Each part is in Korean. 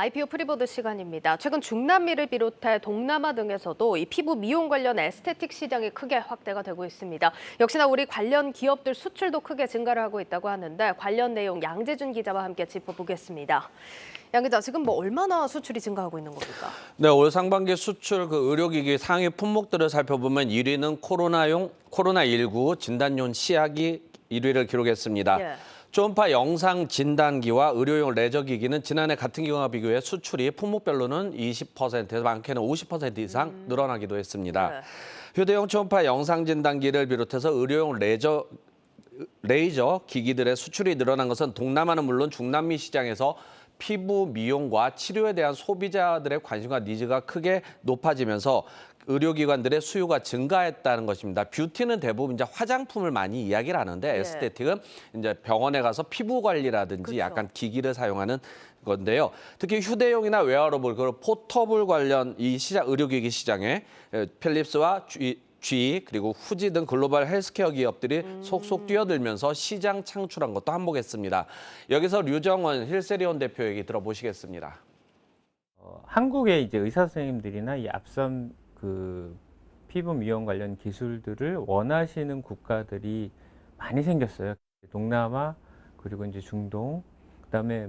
IPO 프리보드 시간입니다. 최근 중남미를 비롯해 동남아 등에서도 이 피부 미용 관련 에스테틱 시장이 크게 확대가 되고 있습니다. 역시나 우리 관련 기업들 수출도 크게 증가를 하고 있다고 하는데 관련 내용 양재준 기자와 함께 짚어보겠습니다. 양 기자, 지금 얼마나 수출이 증가하고 있는 겁니까? 네, 올 상반기 수출 의료기기 상위 품목들을 살펴보면 1위는 코로나19 진단용 치약이 1위를 기록했습니다. 예. 초음파 영상 진단기와 의료용 레저기기는 지난해 같은 기간과 비교해 수출이 품목별로는 20%에서 많게는 50% 이상 늘어나기도 했습니다. 네. 휴대용 초음파 영상 진단기를 비롯해서 의료용 레이저 기기들의 수출이 늘어난 것은 동남아는 물론 중남미 시장에서 피부 미용과 치료에 대한 소비자들의 관심과 니즈가 크게 높아지면서 의료기관들의 수요가 증가했다는 것입니다. 뷰티는 대부분 이제 화장품을 많이 이야기를 하는데 에스테틱은 이제 병원에 가서 피부 관리라든지 그렇죠. 약간 기기를 사용하는 건데요. 특히 휴대용이나 웨어러블, 그리고 포터블 관련 이 의료기기 시장에 필립스와 G 그리고 후지 등 글로벌 헬스케어 기업들이 속속 뛰어들면서 시장 창출한 것도 한몫했습니다. 여기서 류정원 힐세리온 대표 얘기 들어보시겠습니다. 한국의 이제 의사 선생님들이나 이 앞선 피부 미용 관련 기술들을 원하시는 국가들이 많이 생겼어요. 동남아 그리고 이제 중동, 그다음에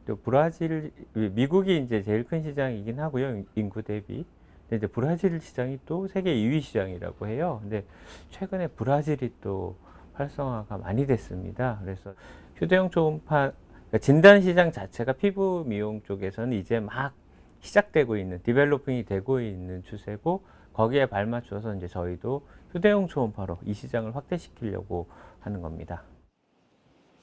또 브라질, 미국이 이제 제일 큰 시장이긴 하고요, 인구 대비. 근데 이제 브라질 시장이 또 세계 2위 시장이라고 해요. 근데 최근에 브라질이 또 활성화가 많이 됐습니다. 그래서 휴대용 초음파 진단 시장 자체가 피부 미용 쪽에서는 이제 막 시작되고 있는, 디벨로핑이 되고 있는 추세고, 거기에 발맞춰서 이제 저희도 휴대용 초음파로 이 시장을 확대시키려고 하는 겁니다.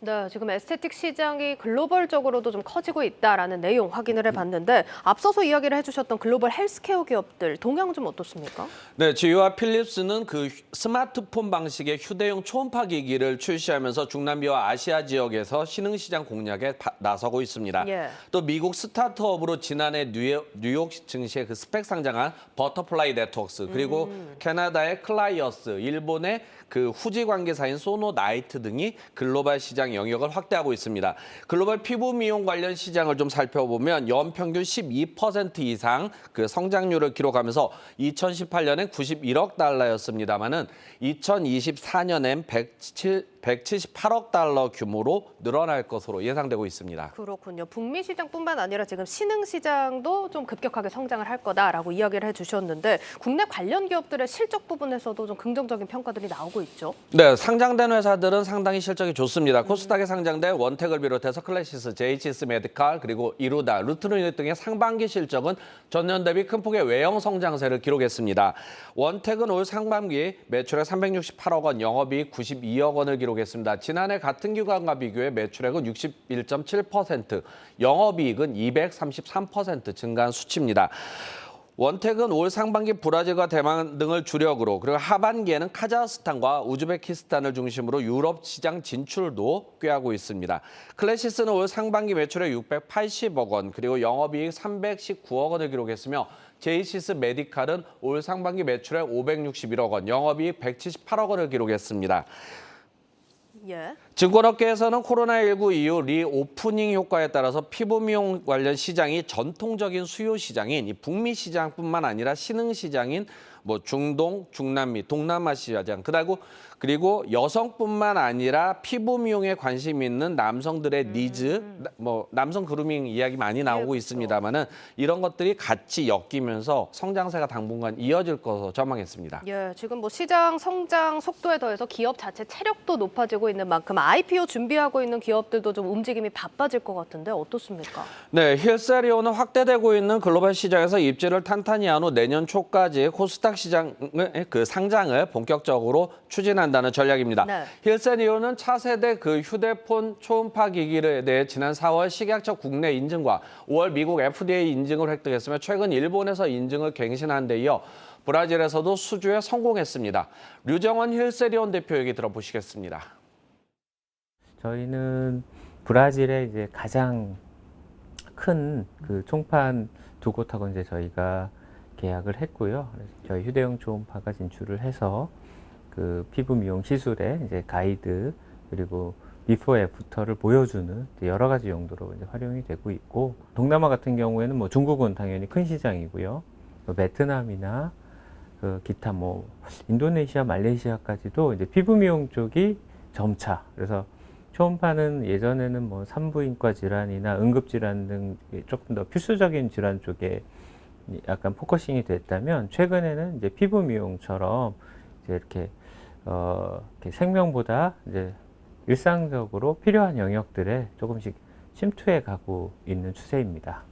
네, 지금 에스테틱 시장이 글로벌적으로도 좀 커지고 있다라는 내용 확인을 해봤는데 앞서서 이야기를 해주셨던 글로벌 헬스케어 기업들 동향 좀 어떻습니까? 네, GE와 필립스는 그 스마트폰 방식의 휴대용 초음파 기기를 출시하면서 중남미와 아시아 지역에서 신흥시장 공략에 나서고 있습니다. 예. 또 미국 스타트업으로 지난해 뉴욕 증시에 그 스펙 상장한 버터플라이 네트워크스, 그리고 캐나다의 클라이어스, 일본의 그 후지 관계사인 소노나이트 등이 글로벌 시장 영역을 확대하고 있습니다. 글로벌 피부 미용 관련 시장을 좀 살펴보면 연평균 12% 이상 그 성장률을 기록하면서 2018년엔 91억 달러였습니다만은 2024년엔 178억 달러 규모로 늘어날 것으로 예상되고 있습니다. 그렇군요. 북미 시장뿐만 아니라 지금 신흥 시장도 좀 급격하게 성장을 할 거다라고 이야기를 해주셨는데 국내 관련 기업들의 실적 부분에서도 좀 긍정적인 평가들이 나오고 있죠. 네, 상장된 회사들은 상당히 실적이 좋습니다. 코스닥에 상장된 원텍을 비롯해서 클래시스, JHS 메디칼, 그리고 이루다, 루트루닛 등의 상반기 실적은 전년 대비 큰 폭의 외형 성장세를 기록했습니다. 원텍은 올 상반기 매출액 368억 원, 영업이익 92억 원을 기록했습니다. 지난해 같은 기간과 비교해 매출액은 61.7%, 영업이익은 233% 증가한 수치입니다. 원텍은 올 상반기 브라질과 대만 등을 주력으로, 그리고 하반기에는 카자흐스탄과 우즈베키스탄을 중심으로 유럽 시장 진출도 꾀하고 있습니다. 클래시스는 올 상반기 매출액 680억 원, 그리고 영업이익 319억 원을 기록했으며 제이시스 메디칼은 올 상반기 매출액 561억 원, 영업이익 178억 원을 기록했습니다. 예. 증권업계에서는 코로나19 이후 리오프닝 효과에 따라서 피부 미용 관련 시장이 전통적인 수요 시장인 이 북미 시장뿐만 아니라 신흥 시장인 중동, 중남미, 동남아 시장, 그리고 여성뿐만 아니라 피부 미용에 관심 있는 남성들의 니즈, 남성 그루밍 이야기 많이 나오고 그렇죠. 있습니다만은 이런 것들이 같이 엮이면서 성장세가 당분간 이어질 것으로 전망했습니다. 예, 지금 시장 성장 속도에 더해서 기업 자체 체력도 높아지고 있는 만큼 IPO 준비하고 있는 기업들도 좀 움직임이 바빠질 것 같은데 어떻습니까? 네, 힐세리온은 확대되고 있는 글로벌 시장에서 입지를 탄탄히 한 후 내년 초까지 코스닥 시장의 상장을 본격적으로 추진한다는 전략입니다. 네. 힐세리온은 차세대 휴대폰 초음파 기기에 대해 지난 4월 식약처 국내 인증과 5월 미국 FDA 인증을 획득했으며 최근 일본에서 인증을 갱신한 데 이어 브라질에서도 수주에 성공했습니다. 류정원 힐세리온 대표 얘기 들어보시겠습니다. 저희는 브라질의 이제 가장 큰 총판 두 곳하고 이제 저희가 계약을 했고요. 그래서 저희 휴대용 초음파가 진출을 해서 피부 미용 시술의 이제 가이드 그리고 비포 애프터를 보여주는 여러 가지 용도로 이제 활용이 되고 있고, 동남아 같은 경우에는 뭐 중국은 당연히 큰 시장이고요. 또 베트남이나 기타 뭐 인도네시아, 말레이시아까지도 이제 피부 미용 쪽이 점차, 그래서 초음파는 예전에는 뭐 산부인과 질환이나 응급 질환 등 조금 더 필수적인 질환 쪽에 약간 포커싱이 됐다면, 최근에는 이제 피부 미용처럼 이제 이렇게 생명보다 이제 일상적으로 필요한 영역들에 조금씩 침투해 가고 있는 추세입니다.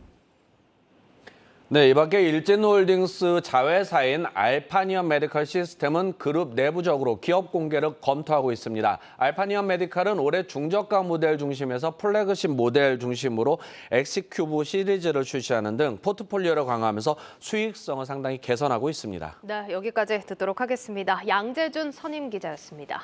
네, 이 밖에 일진홀딩스 자회사인 알파니언 메디컬 시스템은 그룹 내부적으로 기업 공개를 검토하고 있습니다. 알파니언 메디컬은 올해 중저가 모델 중심에서 플래그십 모델 중심으로 엑시큐브 시리즈를 출시하는 등 포트폴리오를 강화하면서 수익성을 상당히 개선하고 있습니다. 네, 여기까지 듣도록 하겠습니다. 양재준 선임 기자였습니다.